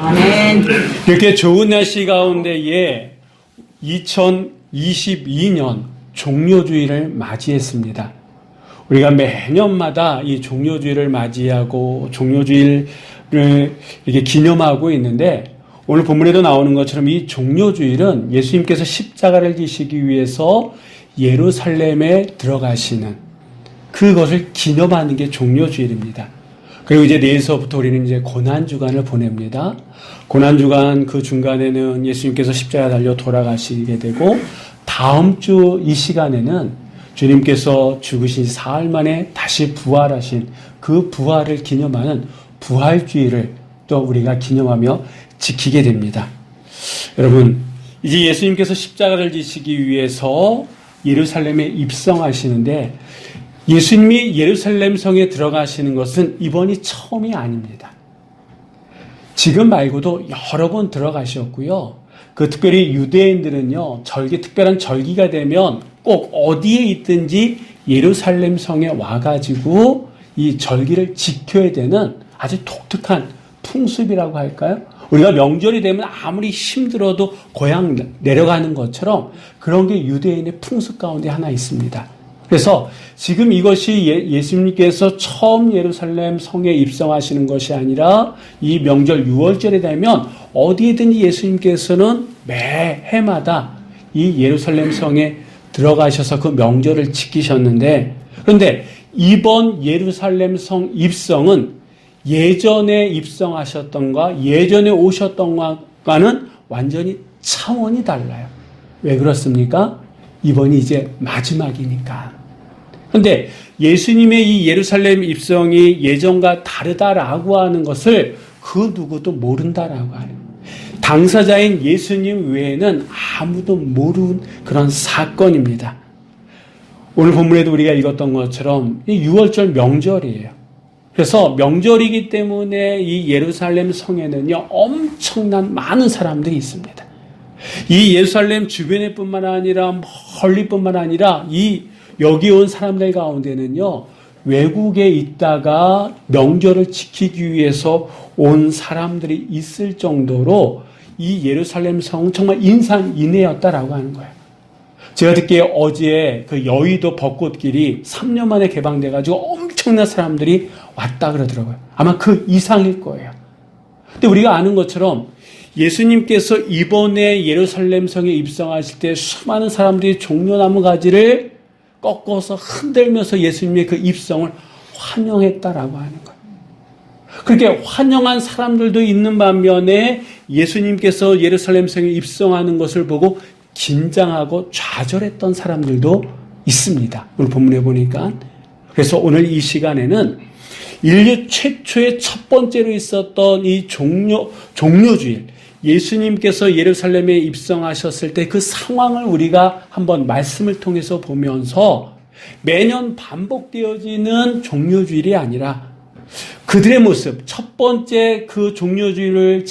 아멘. 이렇게 좋은 날씨 가운데에 2022년 종료주일을 맞이했습니다. 우리가 매년마다 이 종료주일을 맞이하고 종료주일을 이렇게 기념하고 있는데, 오늘 본문에도 나오는 것처럼 이 종료주일은 예수님께서 십자가를 지시기 위해서 예루살렘에 들어가시는 그것을 기념하는 게 종료주일입니다. 그리고 이제 내일서부터 우리는 이제 고난주간을 보냅니다. 고난주간 그 중간에는 예수님께서 십자가 달려 돌아가시게 되고, 다음 주 이 시간에는 주님께서 죽으신 사흘 만에 다시 부활하신 그 부활을 기념하는 부활주일을 또 우리가 기념하며 지키게 됩니다. 여러분, 이제 예수님께서 십자가를 지시기 위해서 예루살렘에 입성하시는데, 예수님이 예루살렘 성에 들어가시는 것은 이번이 처음이 아닙니다. 지금 말고도 여러 번 들어가셨고요. 그 특별히 유대인들은요, 특별한 절기가 되면 꼭 어디에 있든지 예루살렘 성에 와가지고 이 절기를 지켜야 되는 아주 독특한 풍습이라고 할까요? 우리가 명절이 되면 아무리 힘들어도 고향 내려가는 것처럼 그런 게 유대인의 풍습 가운데 하나 있습니다. 그래서 지금 이것이 예수님께서 처음 예루살렘 성에 입성하시는 것이 아니라 이 명절 6월절에 되면 어디에든지 예수님께서는 매해마다 이 예루살렘 성에 들어가셔서 그 명절을 지키셨는데, 그런데 이번 예루살렘 성 입성은 예전에 입성하셨던가 예전에 오셨던 것과는 완전히 차원이 달라요. 왜 그렇습니까? 이번이 이제 마지막이니까. 그런데 예수님의 이 예루살렘 입성이 예전과 다르다라고 하는 것을 그 누구도 모른다라고 하는, 당사자인 예수님 외에는 아무도 모르는 그런 사건입니다. 오늘 본문에도 우리가 읽었던 것처럼 이 6월절 명절이에요. 그래서 명절이기 때문에 이 예루살렘 성에는요, 엄청난 많은 사람들이 있습니다. 이 예루살렘 주변에 뿐만 아니라 멀리뿐만 아니라 여기 온 사람들 가운데는요, 외국에 있다가 명절을 지키기 위해서 온 사람들이 있을 정도로 이 예루살렘 성은 정말 인산인해였다라고 하는 거예요. 제가 듣기에 어제 그 여의도 벚꽃길이 3년 만에 개방돼가지고 엄청난 사람들이 왔다 그러더라고요. 아마 그 이상일 거예요. 근데 우리가 아는 것처럼 예수님께서 이번에 예루살렘 성에 입성하실 때 수많은 사람들이 종려나무 가지를 꺾어서 흔들면서 예수님의 그 입성을 환영했다라고 하는 거예요. 그렇게 환영한 사람들도 있는 반면에 예수님께서 예루살렘 성에 입성하는 것을 보고 긴장하고 좌절했던 사람들도 있습니다. 오늘 본문에 보니까. 그래서 오늘 이 시간에는 인류 최초의 첫 번째로 있었던 이 종료주일, 예수님께서 예루살렘에 입성하셨을 때 그 상황을 우리가 한번 말씀을 통해서 보면서 매년 반복되어지는 종료주일이 아니라 그들의 모습, 첫 번째 그 종료주일을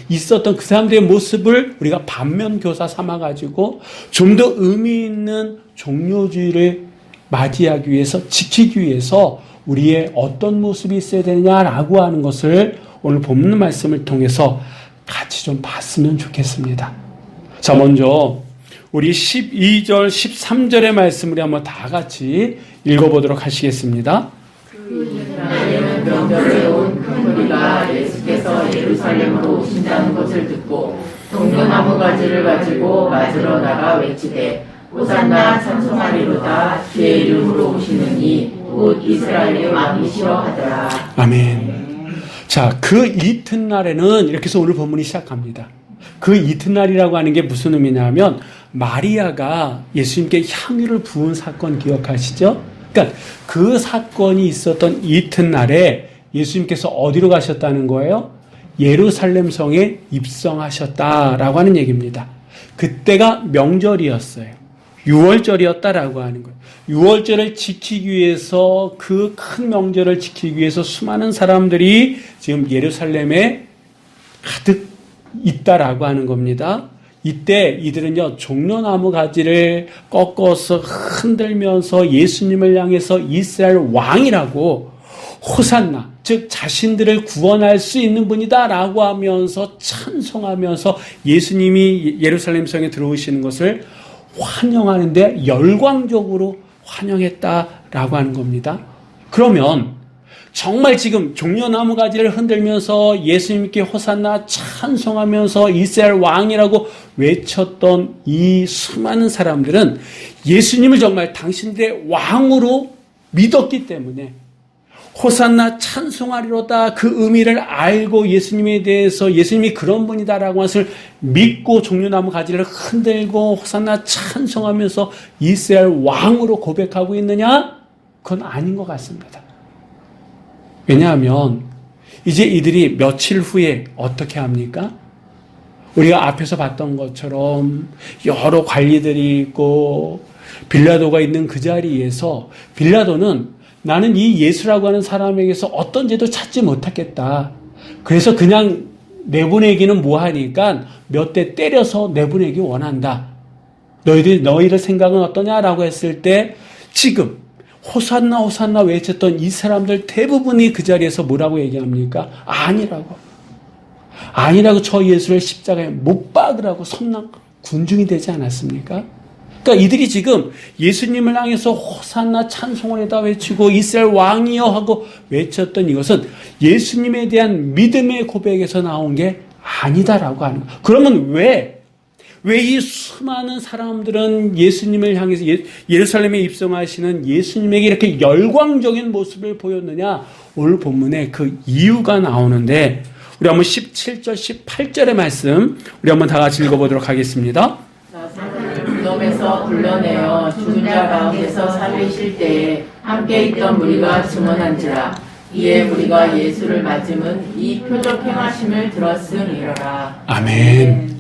있었던 그 사람들의 모습을 우리가 반면교사 삼아가지고 좀 더 의미 있는 종료주일을 맞이하기 위해서, 지키기 위해서 우리의 어떤 모습이 있어야 되냐라고 하는 것을 오늘 본문 말씀을 통해서 같이 좀 봤으면 좋겠습니다. 자, 먼저 우리 12절, 13절의 말씀을 한번 다 같이 읽어보도록 하시겠습니다. 그 이튿날에는 명절에 온 큰 무리가 예수께서 예루살렘으로 오신다는 것을 듣고 동료나무 가지를 가지고 맞으러 나가 외치되 호산나 찬송하리로다 주의 이름으로 오시는 이 곧 이스라엘의 왕이시여 하더라. 아멘. 자, 그 이튿날에는 이렇게 해서 오늘 본문이 시작합니다. 그 이튿날이라고 하는 게 무슨 의미냐면 마리아가 예수님께 향유를 부은 사건 기억하시죠? 그러니까 그 사건이 있었던 이튿날에 예수님께서 어디로 가셨다는 거예요? 예루살렘 성에 입성하셨다라고 하는 얘기입니다. 그때가 명절이었어요. 6월절이었다라고 하는 거예요. 6월절을 지키기 위해서, 그 큰 명절을 지키기 위해서 수많은 사람들이 지금 예루살렘에 가득 있다라고 하는 겁니다. 이때 이들은요, 종려나무 가지를 꺾어서 흔들면서 예수님을 향해서 이스라엘 왕이라고 호산나, 즉 자신들을 구원할 수 있는 분이다라고 하면서 찬송하면서 예수님이 예루살렘 성에 들어오시는 것을 환영하는데 열광적으로 환영했다라고 하는 겁니다. 그러면 정말 지금 종려나무 가지를 흔들면서 예수님께 호산나 찬송하면서 이스라엘 왕이라고 외쳤던 이 수많은 사람들은 예수님을 정말 당신들의 왕으로 믿었기 때문에 호산나 찬송하리로다 그 의미를 알고 예수님에 대해서 예수님이 그런 분이다라고 것을 믿고 종려나무 가지를 흔들고 호산나 찬송하면서 이스라엘 왕으로 고백하고 있느냐? 그건 아닌 것 같습니다. 왜냐하면 이제 이들이 며칠 후에 어떻게 합니까? 우리가 앞에서 봤던 것처럼 여러 관리들이 있고 빌라도가 있는 그 자리에서 빌라도는 나는 이 예수라고 하는 사람에게서 어떤 죄도 찾지 못하겠다. 그래서 그냥 내보내기는 뭐하니까 몇 대 때려서 내보내기 원한다. 너희들 생각은 어떠냐라고 했을 때 지금 호산나 호산나 외쳤던 이 사람들 대부분이 그 자리에서 뭐라고 얘기합니까? 아니라고 저 예수를 십자가에 못 박으라고 선랑 군중이 되지 않았습니까? 그러니까 이들이 지금 예수님을 향해서 호산나 찬송을 해다 외치고 이스라엘 왕이여 하고 외쳤던 이것은 예수님에 대한 믿음의 고백에서 나온 게 아니다라고 하는 거예요. 그러면 왜 이 수많은 사람들은 예수님을 향해서 예루살렘에 입성하시는 예수님에게 이렇게 열광적인 모습을 보였느냐? 오늘 본문에 그 이유가 나오는데 우리 한번 17절, 18절의 말씀 우리 한번 다 같이 읽어보도록 하겠습니다. 나사로를 무덤에서 불러내어 죽은 자 가운데서 살리실 때에 함께 있던 무리가 증언한지라. 이에 우리가 예수를 맞음은 이 표적 행하심을 들었음이로라. 아멘.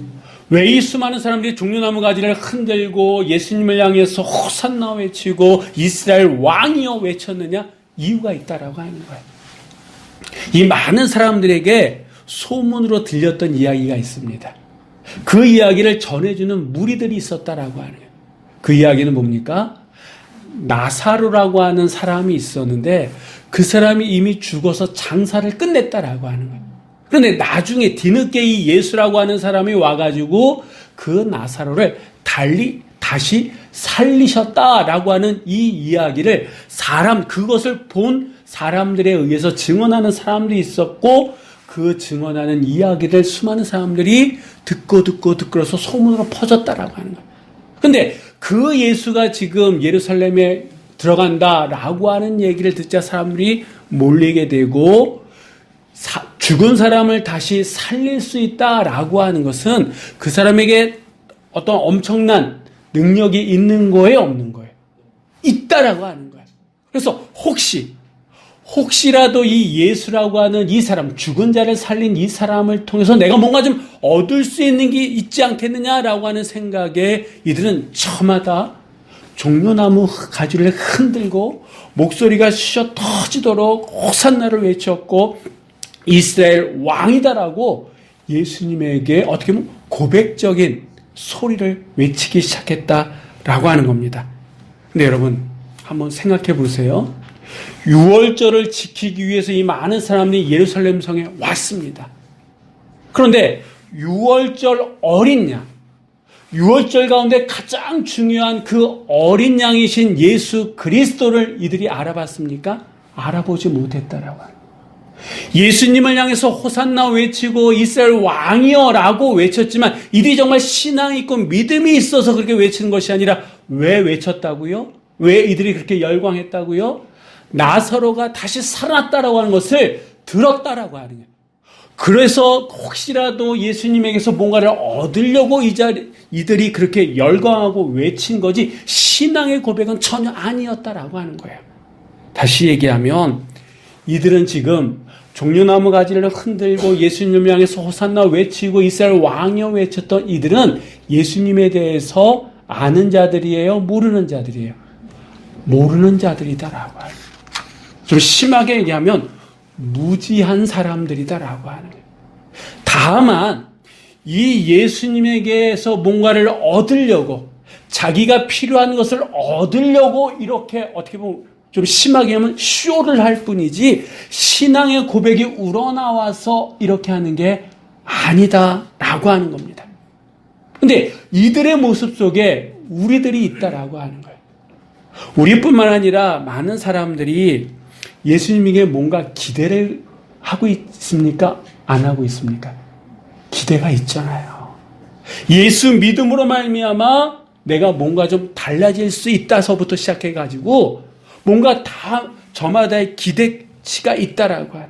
왜 이 수많은 사람들이 종려나무 가지를 흔들고 예수님을 향해서 호산나 외치고 이스라엘 왕이여 외쳤느냐? 이유가 있다라고 하는 거예요. 이 많은 사람들에게 소문으로 들렸던 이야기가 있습니다. 그 이야기를 전해주는 무리들이 있었다라고 하는 거예요. 그 이야기는 뭡니까? 나사로라고 하는 사람이 있었는데 그 사람이 이미 죽어서 장사를 끝냈다라고 하는 거예요. 그런데 나중에 뒤늦게 이 예수라고 하는 사람이 와가지고 그 나사로를 다시 살리셨다라고 하는 이 이야기를 그것을 본 사람들에 의해서 증언하는 사람들이 있었고 그 증언하는 이야기를 수많은 사람들이 듣고서 소문으로 퍼졌다라고 하는 거예요. 근데 그 예수가 지금 예루살렘에 들어간다라고 하는 얘기를 듣자 사람들이 몰리게 되고 죽은 사람을 다시 살릴 수 있다라고 하는 것은 그 사람에게 어떤 엄청난 능력이 있는 거예요, 없는 거예요? 있다라고 하는 거예요. 그래서 혹시라도 이 예수라고 하는 이 사람, 죽은 자를 살린 이 사람을 통해서 내가 뭔가 좀 얻을 수 있는 게 있지 않겠느냐라고 하는 생각에 이들은 저마다 종려나무 가지를 흔들고 목소리가 쑤셔 터지도록 호산나를 외쳤고 이스라엘 왕이다라고 예수님에게 어떻게 보면 고백적인 소리를 외치기 시작했다라고 하는 겁니다. 근데 여러분 한번 생각해 보세요. 유월절을 지키기 위해서 이 많은 사람들이 예루살렘 성에 왔습니다. 그런데 유월절 어린 양, 유월절 가운데 가장 중요한 그 어린 양이신 예수 그리스도를 이들이 알아봤습니까? 알아보지 못했다라고 합니다. 예수님을 향해서 호산나 외치고 이스라엘 왕이여라고 외쳤지만 이들이 정말 신앙이 있고 믿음이 있어서 그렇게 외치는 것이 아니라 왜 외쳤다고요? 왜 이들이 그렇게 열광했다고요? 나사로가 다시 살아났다라고 하는 것을 들었다라고 하는 거예요. 그래서 혹시라도 예수님에게서 뭔가를 얻으려고 이들이 그렇게 열광하고 외친 거지 신앙의 고백은 전혀 아니었다라고 하는 거예요. 다시 얘기하면 이들은 지금 종려나무 가지를 흔들고 예수님을 향해서 호산나 외치고 이스라엘 왕이여 외쳤던 이들은 예수님에 대해서 아는 자들이에요? 모르는 자들이에요? 모르는 자들이다라고 하는 거예요. 좀 심하게 얘기하면 무지한 사람들이다라고 하는 거예요. 다만 이 예수님에게서 뭔가를 얻으려고 자기가 필요한 것을 얻으려고 이렇게 어떻게 보면 좀 심하게 하면 쇼를 할 뿐이지 신앙의 고백이 우러나와서 이렇게 하는 게 아니다라고 하는 겁니다. 근데 이들의 모습 속에 우리들이 있다라고 하는 거예요. 우리뿐만 아니라 많은 사람들이 예수님에게 뭔가 기대를 하고 있습니까? 안 하고 있습니까? 기대가 있잖아요. 예수 믿음으로 말미암아 내가 뭔가 좀 달라질 수 있다서부터 시작해가지고 뭔가 다 저마다의 기대치가 있다라고 하는.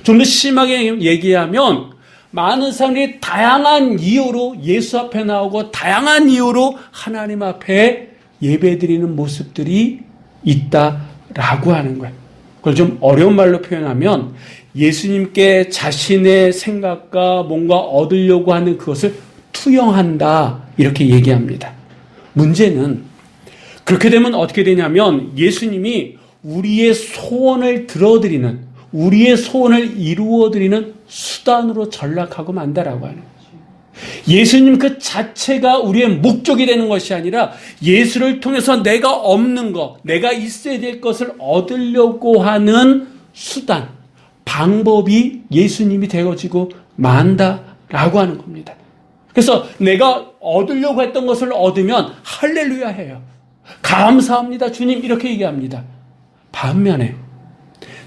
좀 더 심하게 얘기하면 많은 사람들이 다양한 이유로 예수 앞에 나오고 다양한 이유로 하나님 앞에 예배드리는 모습들이 있다라고 하는 거예요. 그걸 좀 어려운 말로 표현하면 예수님께 자신의 생각과 뭔가 얻으려고 하는 그것을 투영한다 이렇게 얘기합니다. 문제는 그렇게 되면 어떻게 되냐면 예수님이 우리의 소원을 들어드리는, 우리의 소원을 이루어드리는 수단으로 전락하고 만다라고 하는 거죠. 예수님 그 자체가 우리의 목적이 되는 것이 아니라 예수를 통해서 내가 없는 것, 내가 있어야 될 것을 얻으려고 하는 수단, 방법이 예수님이 되어지고 만다라고 하는 겁니다. 그래서 내가 얻으려고 했던 것을 얻으면 할렐루야 해요. 감사합니다 주님 이렇게 얘기합니다. 반면에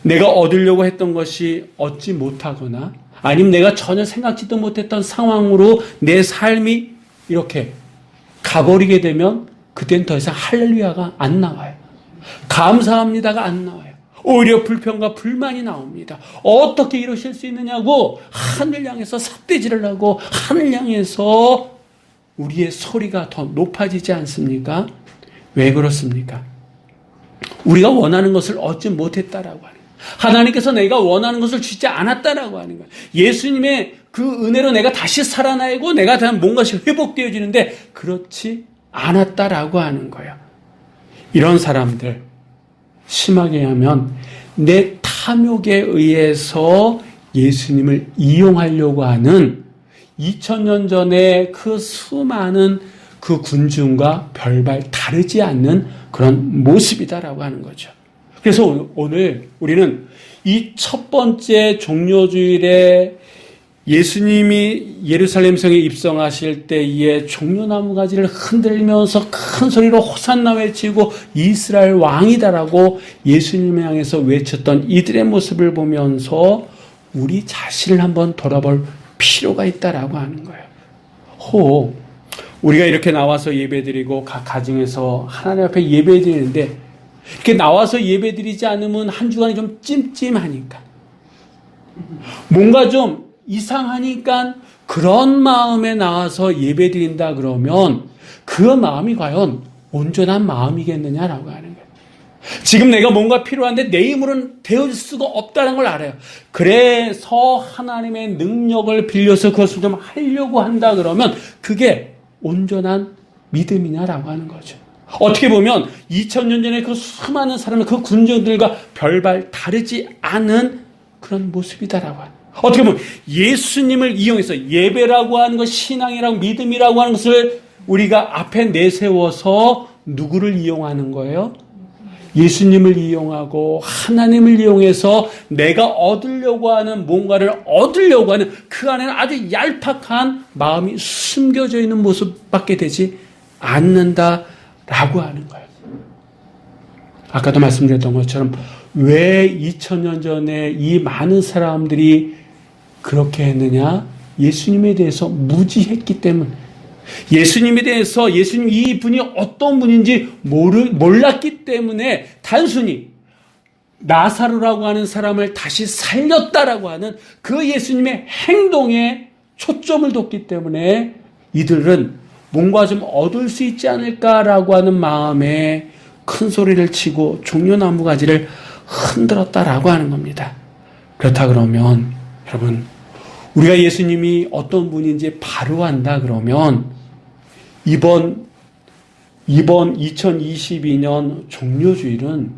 내가 얻으려고 했던 것이 얻지 못하거나 아니면 내가 전혀 생각지도 못했던 상황으로 내 삶이 이렇게 가버리게 되면 그땐 더 이상 할렐루야가 안 나와요. 감사합니다가 안 나와요. 오히려 불평과 불만이 나옵니다. 어떻게 이러실 수 있느냐고 하늘 향해서 삿대질을 하고 하늘 향해서 우리의 소리가 더 높아지지 않습니까? 왜 그렇습니까? 우리가 원하는 것을 얻지 못했다라고 하는 거예요. 하나님께서 내가 원하는 것을 주지 않았다라고 하는 거예요. 예수님의 그 은혜로 내가 다시 살아나고 내가 다시 뭔가씩 회복되어지는데 그렇지 않았다라고 하는 거예요. 이런 사람들 심하게 하면 내 탐욕에 의해서 예수님을 이용하려고 하는 2000년 전에 그 수많은 그 군중과 별반 다르지 않는 그런 모습이다라고 하는 거죠. 그래서 오늘 우리는 이 첫 번째 종려주일에 예수님이 예루살렘 성에 입성하실 때에 종려나무 가지를 흔들면서 큰 소리로 호산나 외치고 이스라엘 왕이다라고 예수님을 향해서 외쳤던 이들의 모습을 보면서 우리 자신을 한번 돌아볼 필요가 있다라고 하는 거예요. 우리가 이렇게 나와서 예배드리고 각 가정에서 하나님 앞에 예배드리는데 이렇게 나와서 예배드리지 않으면 한 주간이 좀 찜찜하니까 뭔가 좀 이상하니까 그런 마음에 나와서 예배드린다 그러면 그 마음이 과연 온전한 마음이겠느냐라고 하는 거예요. 지금 내가 뭔가 필요한데 내 힘으로는 되어질 수가 없다는 걸 알아요. 그래서 하나님의 능력을 빌려서 그것을 좀 하려고 한다 그러면 그게 온전한 믿음이냐라고 하는 거죠. 어떻게 보면 2000년 전에 그 수많은 사람의 그 군중들과 별반 다르지 않은 그런 모습이다라고 하는. 어떻게 보면 예수님을 이용해서 예배라고 하는 것, 신앙이라고 믿음이라고 하는 것을 우리가 앞에 내세워서 누구를 이용하는 거예요? 예수님을 이용하고 하나님을 이용해서 내가 얻으려고 하는 뭔가를 얻으려고 하는 그 안에는 아주 얄팍한 마음이 숨겨져 있는 모습밖에 되지 않는다라고 하는 거예요. 아까도 말씀드렸던 것처럼 왜 2000년 전에 이 많은 사람들이 그렇게 했느냐? 예수님에 대해서 무지했기 때문. 예수님에 대해서 예수님 이분이 어떤 분인지 몰랐기 때문에 단순히 나사로라고 하는 사람을 다시 살렸다라고 하는 그 예수님의 행동에 초점을 뒀기 때문에 이들은 뭔가 좀 얻을 수 있지 않을까라고 하는 마음에 큰 소리를 치고 종려나무 가지를 흔들었다라고 하는 겁니다. 그렇다 그러면 여러분 우리가 예수님이 어떤 분인지 바로 안다 그러면 이번 2022년 종려주일은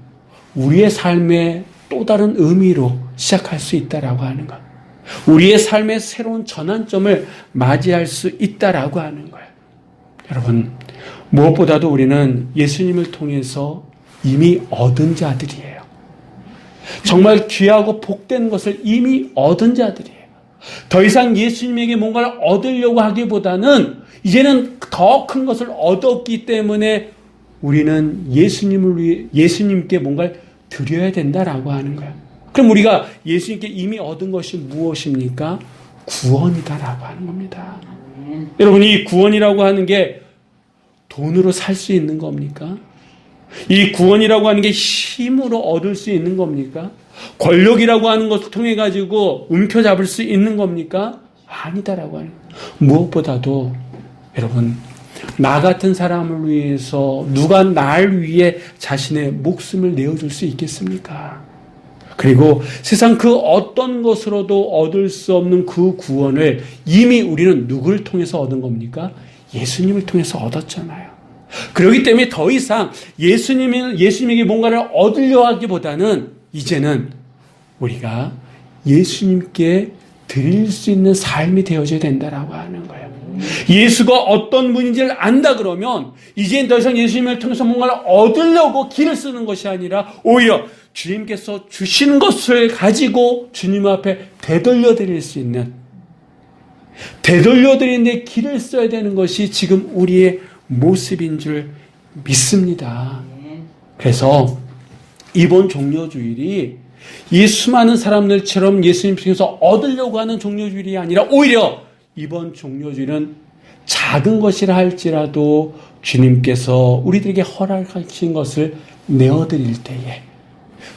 우리의 삶의 또 다른 의미로 시작할 수 있다라고 하는 것. 우리의 삶의 새로운 전환점을 맞이할 수 있다라고 하는 거예요. 여러분, 무엇보다도 우리는 예수님을 통해서 이미 얻은 자들이에요. 정말 귀하고 복된 것을 이미 얻은 자들이에요. 더 이상 예수님에게 뭔가를 얻으려고 하기보다는 이제는 더 큰 것을 얻었기 때문에 우리는 예수님께 뭔가를 드려야 된다라고 하는 거예요. 그럼 우리가 예수님께 이미 얻은 것이 무엇입니까? 구원이다라고 하는 겁니다. 여러분, 이 구원이라고 하는 게 돈으로 살 수 있는 겁니까? 이 구원이라고 하는 게 힘으로 얻을 수 있는 겁니까? 권력이라고 하는 것을 통해 가지고 움켜잡을 수 있는 겁니까? 아니다라고 하는 거예요. 무엇보다도 여러분, 나 같은 사람을 위해서 누가 날 위해 자신의 목숨을 내어줄 수 있겠습니까? 그리고 세상 그 어떤 것으로도 얻을 수 없는 그 구원을 이미 우리는 누구를 통해서 얻은 겁니까? 예수님을 통해서 얻었잖아요. 그렇기 때문에 더 이상 예수님에게 뭔가를 얻으려 하기보다는 이제는 우리가 예수님께 드릴 수 있는 삶이 되어져야 된다라고 하는 거예요. 예수가 어떤 분인지를 안다 그러면 이제는 더 이상 예수님을 통해서 뭔가를 얻으려고 길을 쓰는 것이 아니라 오히려 주님께서 주신 것을 가지고 주님 앞에 되돌려 드릴 수 있는, 되돌려 드리는데 길을 써야 되는 것이 지금 우리의 모습인 줄 믿습니다. 그래서 이번 종려주일이 이 수많은 사람들처럼 예수님 통해서 얻으려고 하는 종려주일이 아니라 오히려 이번 종려주일은 작은 것이라 할지라도 주님께서 우리들에게 허락하신 것을 내어드릴 때에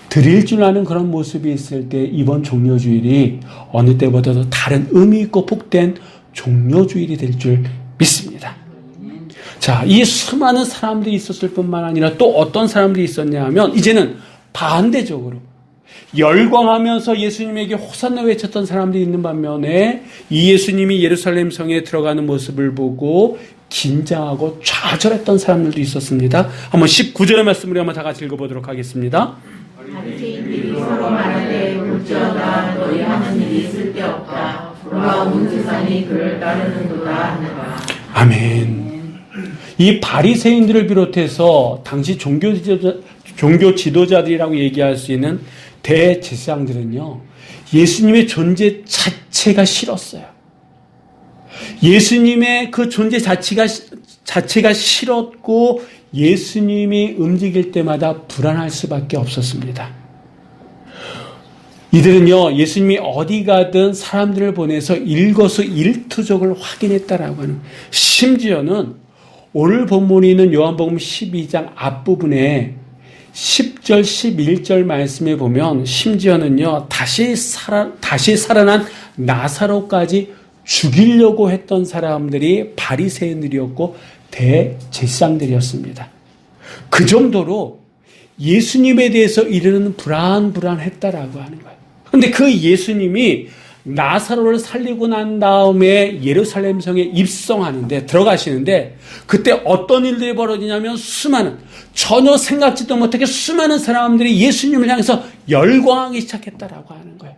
드릴 줄 아는 그런 모습이 있을 때 이번 종려주일이 어느 때보다도 다른 의미 있고 복된 종려주일이 될 줄 믿습니다. 자, 이 수많은 사람들이 있었을 뿐만 아니라 또 어떤 사람들이 있었냐 하면 이제는 반대적으로 열광하면서 예수님에게 호산나 외쳤던 사람들이 있는 반면에 이 예수님이 예루살렘 성에 들어가는 모습을 보고 긴장하고 좌절했던 사람들도 있었습니다. 한번 19절의 말씀을 한번 다 같이 읽어보도록 하겠습니다. 바리새인들이 서로 말하되 볼지어다 너희 하는 일이 쓸데없다. 우리가 온 세상이 그를 따르는도다 하느라. 아멘. 이 바리새인들을 비롯해서 당시 종교 지도자들이라고 얘기할 수 있는 대제사장들은요, 예수님의 존재 자체가 싫었어요. 예수님의 그 존재 자체가 싫었고 예수님이 움직일 때마다 불안할 수밖에 없었습니다. 이들은요, 예수님이 어디 가든 사람들을 보내서 일거수일투족을 확인했다라고 하는, 심지어는 오늘 본문이 있는 요한복음 12장 앞부분에 10절, 11절 말씀에 보면 심지어는요, 다시 살아난 나사로까지 죽이려고 했던 사람들이 바리새인들이었고 대제사장들이었습니다. 그 정도로 예수님에 대해서 이르는 불안했다라고 하는 거예요. 그런데 그 예수님이 나사로를 살리고 난 다음에 예루살렘 성에 입성하는데, 들어가시는데, 그때 어떤 일들이 벌어지냐면 전혀 생각지도 못하게 수많은 사람들이 예수님을 향해서 열광하기 시작했다라고 하는 거예요.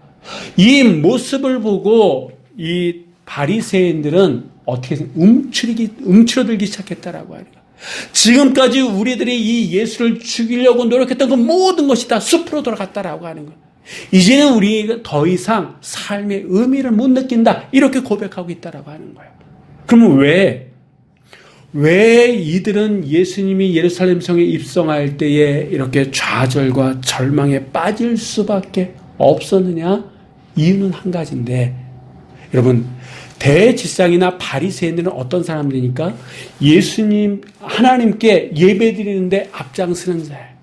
이 모습을 보고 이 바리새인들은 어떻게 움츠러들기 시작했다라고 하는 거예요. 지금까지 우리들이 이 예수를 죽이려고 노력했던 그 모든 것이 다 숲으로 돌아갔다라고 하는 거예요. 이제는 우리가 더 이상 삶의 의미를 못 느낀다, 이렇게 고백하고 있다라고 하는 거예요. 그러면 왜 이들은 예수님이 예루살렘 성에 입성할 때에 이렇게 좌절과 절망에 빠질 수밖에 없었느냐? 이유는 한 가지인데, 여러분, 대제사장이나 바리새인들은 어떤 사람들이니까 예수님, 하나님께 예배드리는데 앞장서는 자예요.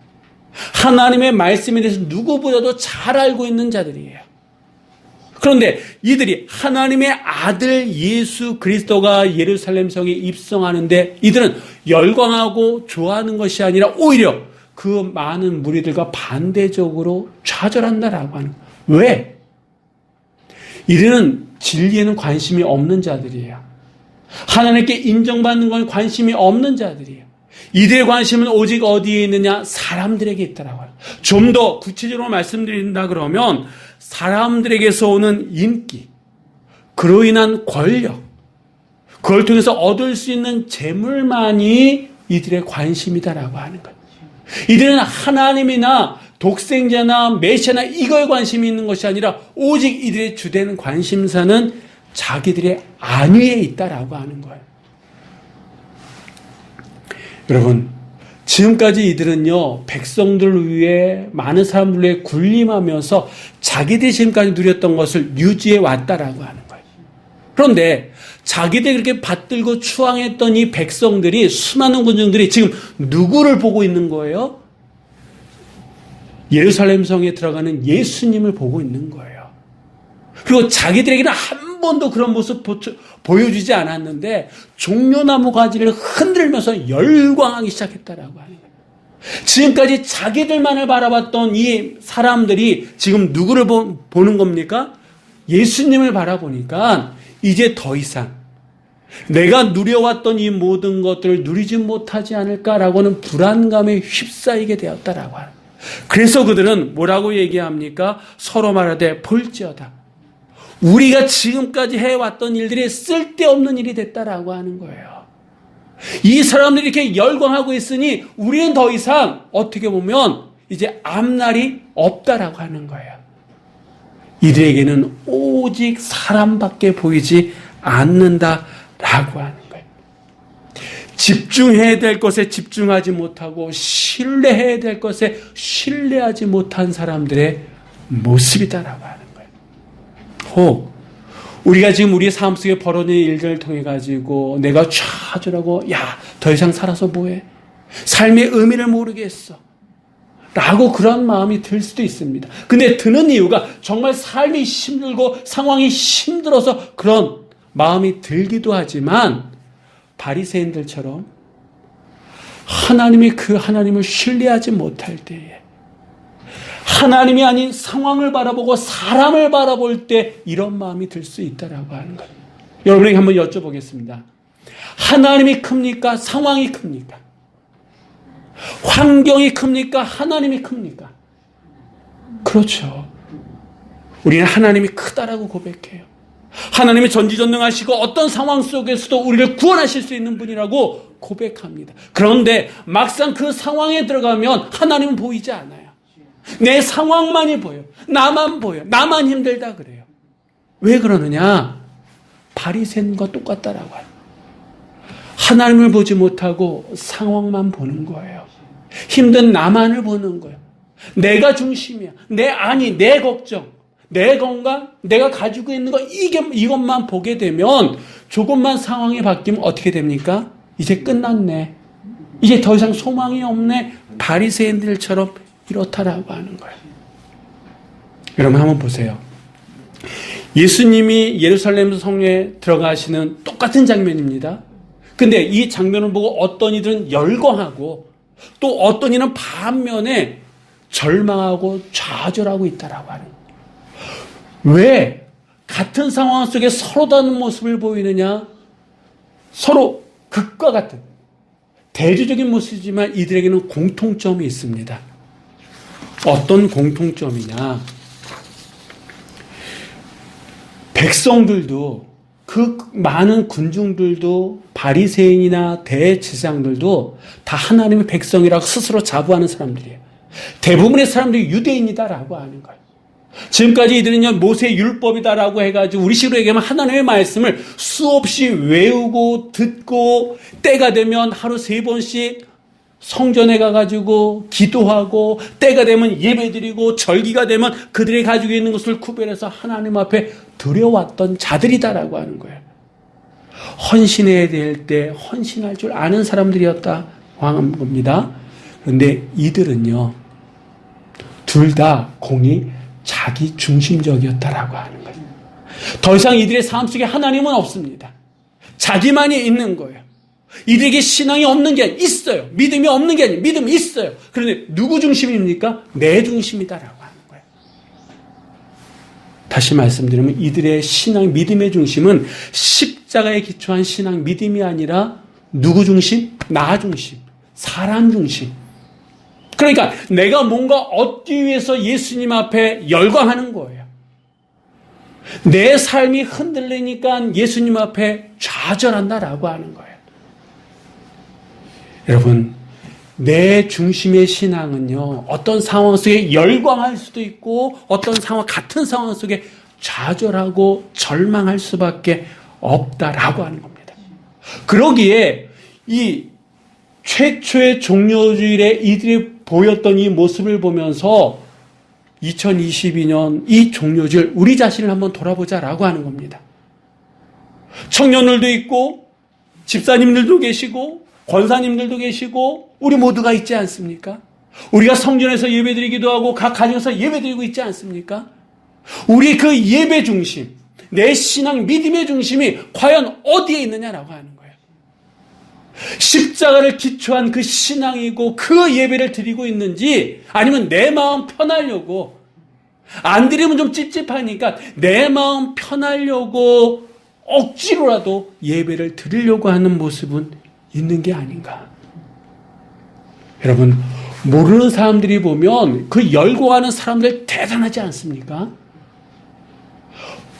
하나님의 말씀에 대해서 누구보다도 잘 알고 있는 자들이에요. 그런데 이들이 하나님의 아들 예수 그리스도가 예루살렘 성에 입성하는데 이들은 열광하고 좋아하는 것이 아니라 오히려 그 많은 무리들과 반대적으로 좌절한다라고 하는 거예요. 왜? 이들은 진리에는 관심이 없는 자들이에요. 하나님께 인정받는 건 관심이 없는 자들이에요. 이들의 관심은 오직 어디에 있느냐? 사람들에게 있더라고요. 좀 더 구체적으로 말씀드린다 그러면 사람들에게서 오는 인기, 그로 인한 권력, 그걸 통해서 얻을 수 있는 재물만이 이들의 관심이다라고 하는 거예요. 이들은 하나님이나 독생자나 메시아나 이거에 관심이 있는 것이 아니라 오직 이들의 주된 관심사는 자기들의 안위에 있다라고 하는 거예요. 여러분, 지금까지 이들은요, 백성들 위해 많은 사람들 위해 군림하면서 자기들이 지금까지 누렸던 것을 유지해 왔다라고 하는 거예요. 그런데 자기들이 그렇게 받들고 추앙했던 이 백성들이, 수많은 군중들이 지금 누구를 보고 있는 거예요? 예루살렘 성에 들어가는 예수님을 보고 있는 거예요. 그리고 자기들에게는 한 번도 그런 모습 보여주지 않았는데 종려나무 가지를 흔들면서 열광하기 시작했다라고 하는 거예요. 지금까지 자기들만을 바라봤던 이 사람들이 지금 누구를 보는 겁니까? 예수님을 바라보니까 이제 더 이상 내가 누려왔던 이 모든 것들을 누리지 못하지 않을까라고는 불안감에 휩싸이게 되었다라고 하는 거예요. 그래서 그들은 뭐라고 얘기합니까? 서로 말하되 볼지어다. 우리가 지금까지 해왔던 일들이 쓸데없는 일이 됐다라고 하는 거예요. 이 사람들이 이렇게 열광하고 있으니 우리는 더 이상 어떻게 보면 이제 앞날이 없다라고 하는 거예요. 이들에게는 오직 사람밖에 보이지 않는다라고 하는 거예요. 집중해야 될 것에 집중하지 못하고 신뢰해야 될 것에 신뢰하지 못한 사람들의 모습이다라고 하는 거예요. 우리가 지금 우리의 삶 속에 벌어지는 일들을 통해 가지고 내가 좌절하고 더 이상 살아서 뭐해? 삶의 의미를 모르겠어. 라고 그런 마음이 들 수도 있습니다. 근데 드는 이유가 정말 삶이 힘들고 상황이 힘들어서 그런 마음이 들기도 하지만 바리새인들처럼 하나님이 그 하나님을 신뢰하지 못할 때에 하나님이 아닌 상황을 바라보고 사람을 바라볼 때 이런 마음이 들 수 있다라고 하는 거예요. 여러분에게 한번 여쭤보겠습니다. 하나님이 큽니까? 상황이 큽니까? 환경이 큽니까? 하나님이 큽니까? 그렇죠. 우리는 하나님이 크다라고 고백해요. 하나님이 전지전능하시고 어떤 상황 속에서도 우리를 구원하실 수 있는 분이라고 고백합니다. 그런데 막상 그 상황에 들어가면 하나님은 보이지 않아요. 내 상황만이 보여. 나만 보여. 나만 힘들다 그래요. 왜 그러느냐? 바리새인과 똑같다라고 해요. 하나님을 보지 못하고 상황만 보는 거예요. 힘든 나만을 보는 거예요. 내가 중심이야. 내 걱정, 내 건강, 내가 가지고 있는 거 이것만 보게 되면 조금만 상황이 바뀌면 어떻게 됩니까? 이제 끝났네. 이제 더 이상 소망이 없네. 바리새인들처럼 이렇다라고 하는 거예요. 여러분 한번 보세요. 예수님이 예루살렘 성에 들어가시는 똑같은 장면입니다. 근데 이 장면을 보고 어떤 이들은 열광하고 또 어떤 이는 반면에 절망하고 좌절하고 있다라고 하는 거예요. 왜 같은 상황 속에 서로 다른 모습을 보이느냐? 서로 극과 같은 대조적인 모습이지만 이들에게는 공통점이 있습니다. 어떤 공통점이냐? 백성들도 그 많은 군중들도 바리새인이나 대제사장들도 다 하나님의 백성이라고 스스로 자부하는 사람들이에요. 대부분의 사람들이 유대인이다라고 하는 거예요. 지금까지 이들은요 모세 율법이다라고 해가지고 우리 식으로 얘기하면 하나님의 말씀을 수없이 외우고 듣고 때가 되면 하루 3번씩 성전에 가가지고 기도하고 때가 되면 예배드리고 절기가 되면 그들이 가지고 있는 것을 구별해서 하나님 앞에 드려왔던 자들이다라고 하는 거예요. 헌신해야 될 때 헌신할 줄 아는 사람들이었다고 하는 겁니다. 그런데 이들은요 둘 다 공이 자기 중심적이었다라고 하는 거예요. 더 이상 이들의 삶 속에 하나님은 없습니다. 자기만이 있는 거예요. 이들에게 신앙이 없는 게 아니라 있어요. 믿음이 없는 게 아니라 믿음이 있어요. 그런데 누구 중심입니까? 내 중심이다라고 하는 거예요. 다시 말씀드리면 이들의 신앙, 믿음의 중심은 십자가에 기초한 신앙, 믿음이 아니라 누구 중심? 나 중심, 사람 중심. 그러니까 내가 뭔가 얻기 위해서 예수님 앞에 열광하는 거예요. 내 삶이 흔들리니까 예수님 앞에 좌절한다라고 하는 거예요. 여러분, 내 중심의 신앙은요, 어떤 상황 속에 열광할 수도 있고, 어떤 상황, 같은 상황 속에 좌절하고 절망할 수밖에 없다라고 하는 겁니다. 그러기에 이 최초의 종려주일에 이들이 보였던 이 모습을 보면서 2022년 이 종려주일 우리 자신을 한번 돌아보자라고 하는 겁니다. 청년들도 있고 집사님들도 계시고 권사님들도 계시고 우리 모두가 있지 않습니까? 우리가 성전에서 예배드리기도 하고 각 가정에서 예배드리고 있지 않습니까? 우리 그 예배 중심, 내 신앙 믿음의 중심이 과연 어디에 있느냐라고 하는 거예요. 십자가를 기초한 그 신앙이고 그 예배를 드리고 있는지, 아니면 내 마음 편하려고, 안 드리면 좀 찝찝하니까 내 마음 편하려고 억지로라도 예배를 드리려고 하는 모습은 있는 게 아닌가. 여러분, 모르는 사람들이 보면 그 열광하는 사람들 대단하지 않습니까?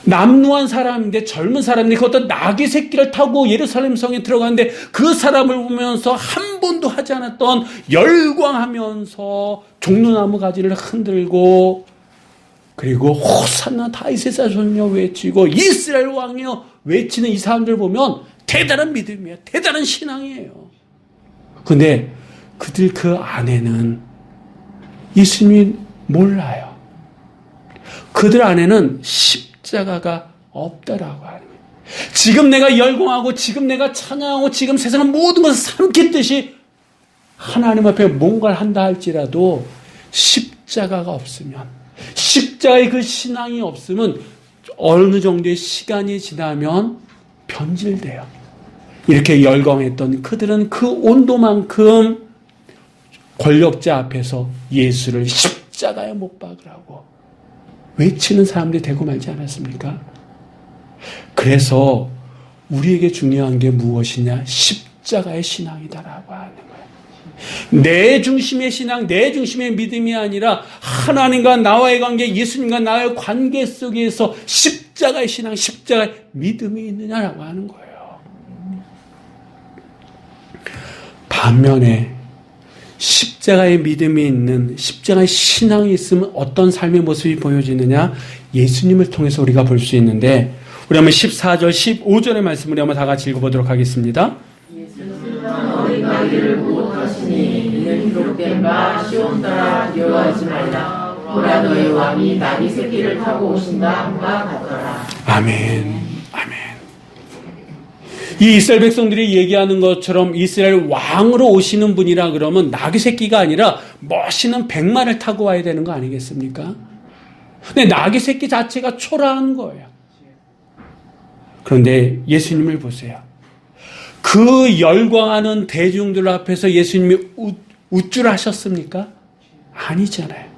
남루한 사람인데, 젊은 사람인데, 그 어떤 나귀 새끼를 타고 예루살렘 성에 들어가는데 그 사람을 보면서 한 번도 하지 않았던 열광하면서 종려나무 가지를 흔들고, 그리고 호산나 다윗의 자손이여 외치고 이스라엘 왕이여 외치는 이 사람들 보면 대단한 믿음이에요. 대단한 신앙이에요. 근데 그들 그 안에는 예수님이 몰라요. 그들 안에는 십자가가 없다라고 하는 거예요. 지금 내가 열광하고 지금 내가 찬양하고 지금 세상의 모든 것을 삼켰듯이 하나님 앞에 뭔가를 한다 할지라도 십자가가 없으면, 십자가의 그 신앙이 없으면 어느 정도의 시간이 지나면 변질돼요. 이렇게 열광했던 그들은 그 온도만큼 권력자 앞에서 예수를 십자가에 못 박으라고 외치는 사람들이 되고 말지 않았습니까? 그래서 우리에게 중요한 게 무엇이냐? 십자가의 신앙이다라고 하는 거예요. 내 중심의 신앙, 내 중심의 믿음이 아니라 하나님과 나와의 관계, 예수님과 나의 관계 속에서 십자가의 신앙, 십자가의 믿음이 있느냐라고 하는 거예요. 반면에 십자가의 믿음이 있는, 십자가의 신앙이 있으면 어떤 삶의 모습이 보여지느냐? 예수님을 통해서 우리가 볼 수 있는데, 우리 한번 14절, 15절의 말씀을 한번 다 같이 읽어보도록 하겠습니다. 예수는 어린아이를 길을 못하시니 이는 기록된 바 시온 따라 두려워하지 말라. 보라 너의 왕이 나귀 새끼를 타고 오신다 함과 같더라. 아멘. 아멘. 이 이스라엘 백성들이 얘기하는 것처럼 이스라엘 왕으로 오시는 분이라 그러면 나귀 새끼가 아니라 멋있는 백마를 타고 와야 되는 거 아니겠습니까? 근데 나귀 새끼 자체가 초라한 거예요. 그런데 예수님을 보세요. 그 열광하는 대중들 앞에서 예수님이 우쭐하셨습니까? 아니잖아요.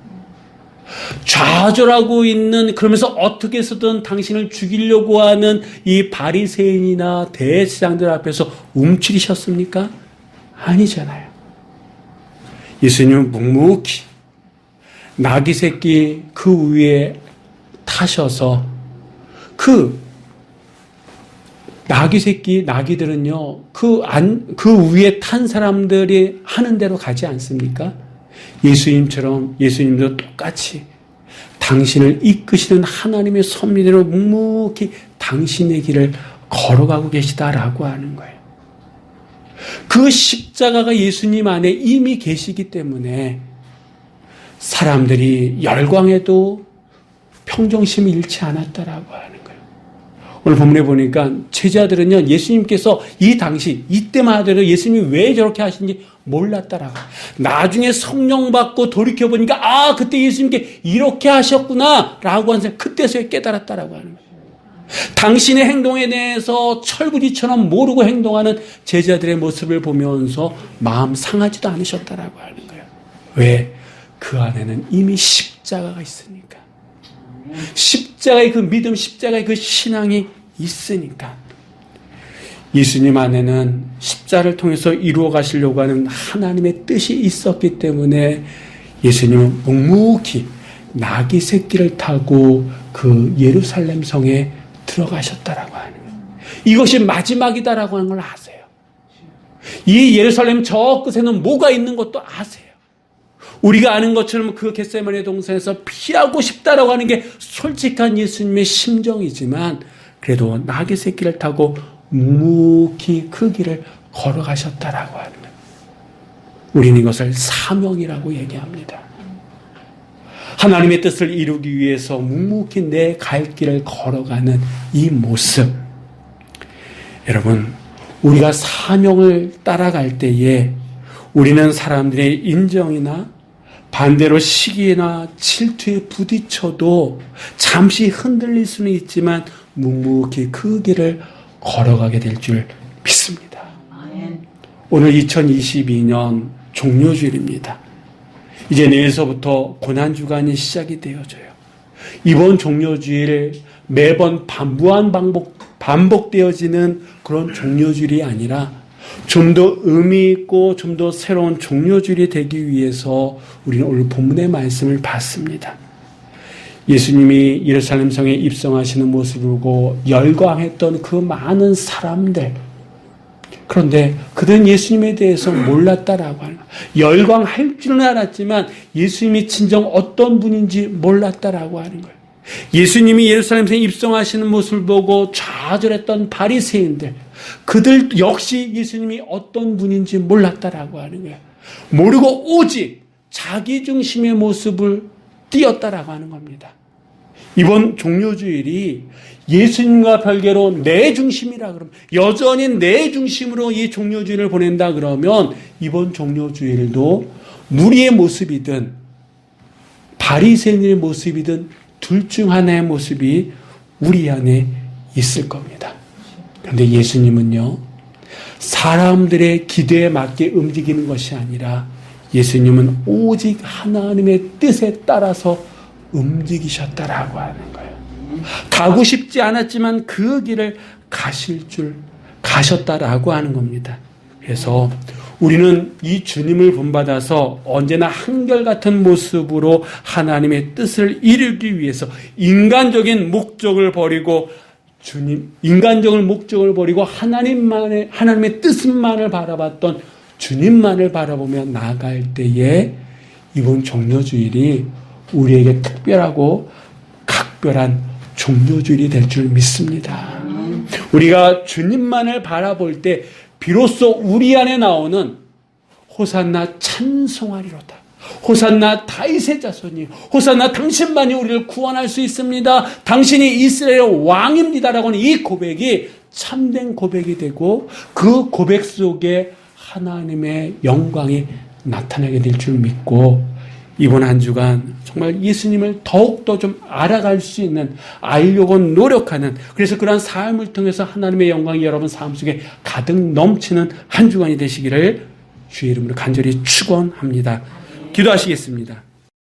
좌절하고 있는, 그러면서 어떻게 해서든 당신을 죽이려고 하는 이 바리새인이나 대제사장들 앞에서 움츠리셨습니까? 아니잖아요. 예수님은 묵묵히 나귀 새끼 그 위에 타셔서 그 나귀 새끼, 나귀들은요, 그 위에 탄 사람들이 하는 대로 가지 않습니까? 예수님처럼 예수님도 똑같이 당신을 이끄시는 하나님의 섭리대로 묵묵히 당신의 길을 걸어가고 계시다라고 하는 거예요. 그 십자가가 예수님 안에 이미 계시기 때문에 사람들이 열광해도 평정심이 잃지 않았다라고 하는 거예요. 오늘 본문에 보니까 제자들은요, 예수님께서 이 당시, 이때만 하더라도 예수님이 왜 저렇게 하시는지 몰랐다라고. 나중에 성령 받고 돌이켜보니까, 아, 그때 예수님께 이렇게 하셨구나, 라고 하는 사람, 그때서야 깨달았다라고 하는 거예요. 당신의 행동에 대해서 철부지처럼 모르고 행동하는 제자들의 모습을 보면서 마음 상하지도 않으셨다라고 하는 거예요. 왜? 그 안에는 이미 십자가가 있으니까. 십자가의 그 믿음, 십자가의 그 신앙이 있으니까. 예수님 안에는 십자를 통해서 이루어 가시려고 하는 하나님의 뜻이 있었기 때문에 예수님은 묵묵히 나귀 새끼를 타고 그 예루살렘 성에 들어가셨다라고 하는 거예요. 이것이 마지막이다라고 하는 걸 아세요. 이 예루살렘 저 끝에는 뭐가 있는 것도 아세요. 우리가 아는 것처럼 그 겟세마네 동산에서 피하고 싶다라고 하는 게 솔직한 예수님의 심정이지만 그래도 나귀 새끼를 타고 묵묵히 그 길을 걸어가셨다라고 하는 거예요. 우리는 이것을 사명이라고 얘기합니다. 하나님의 뜻을 이루기 위해서 묵묵히 내 갈 길을 걸어가는 이 모습. 여러분, 우리가 사명을 따라갈 때에 우리는 사람들의 인정이나 반대로 시기나 질투에 부딪혀도 잠시 흔들릴 수는 있지만 묵묵히 그 길을 걸어가게 될 줄 믿습니다. 오늘 2022년 종료주일입니다. 이제 내일서부터 고난주간이 시작이 되어져요. 이번 종료주일 매번 반복되어지는 그런 종료주일이 아니라 좀 더 의미 있고 좀 더 새로운 종료주일이 되기 위해서 우리는 오늘 본문의 말씀을 봤습니다. 예수님이 예루살렘 성에 입성하시는 모습을 보고 열광했던 그 많은 사람들, 그런데 그들은 예수님에 대해서 몰랐다라고 하는 거예요. 열광할 줄은 알았지만 예수님이 진정 어떤 분인지 몰랐다라고 하는 거예요. 예수님이 예루살렘에 입성하시는 모습을 보고 좌절했던 바리새인들, 그들 역시 예수님이 어떤 분인지 몰랐다라고 하는 거예요. 모르고 오직 자기 중심의 모습을 띄었다라고 하는 겁니다. 이번 종료주일이 예수님과 별개로 내 중심이라 그러면, 여전히 내 중심으로 이 종료주일을 보낸다 그러면 이번 종료주일도 무리의 모습이든 바리새인의 모습이든 둘 중 하나의 모습이 우리 안에 있을 겁니다. 그런데 예수님은요, 사람들의 기대에 맞게 움직이는 것이 아니라 예수님은 오직 하나님의 뜻에 따라서 움직이셨다라고 하는 거예요. 가고 싶지 않았지만 그 길을 가셨다라고 하는 겁니다. 그래서 우리는 이 주님을 본받아서 언제나 한결같은 모습으로 하나님의 뜻을 이루기 위해서 인간적인 목적을 버리고 하나님의 뜻만을 바라봤던 주님만을 바라보며 나아갈 때에 이번 종료주일이 우리에게 특별하고 각별한 종료주일이 될 줄 믿습니다. 우리가 주님만을 바라볼 때 비로소 우리 안에 나오는 호산나 찬송하리로다, 호산나 다윗의 자손이, 호산나 당신만이 우리를 구원할 수 있습니다, 당신이 이스라엘의 왕입니다라고 하는 이 고백이 참된 고백이 되고 그 고백 속에 하나님의 영광이 나타나게 될 줄 믿고 이번 한 주간 정말 예수님을 더욱더 좀 알아갈 수 있는, 알려고 노력하는, 그래서 그러한 삶을 통해서 하나님의 영광이 여러분 삶 속에 가득 넘치는 한 주간이 되시기를 주의 이름으로 간절히 축원합니다. 기도하시겠습니다.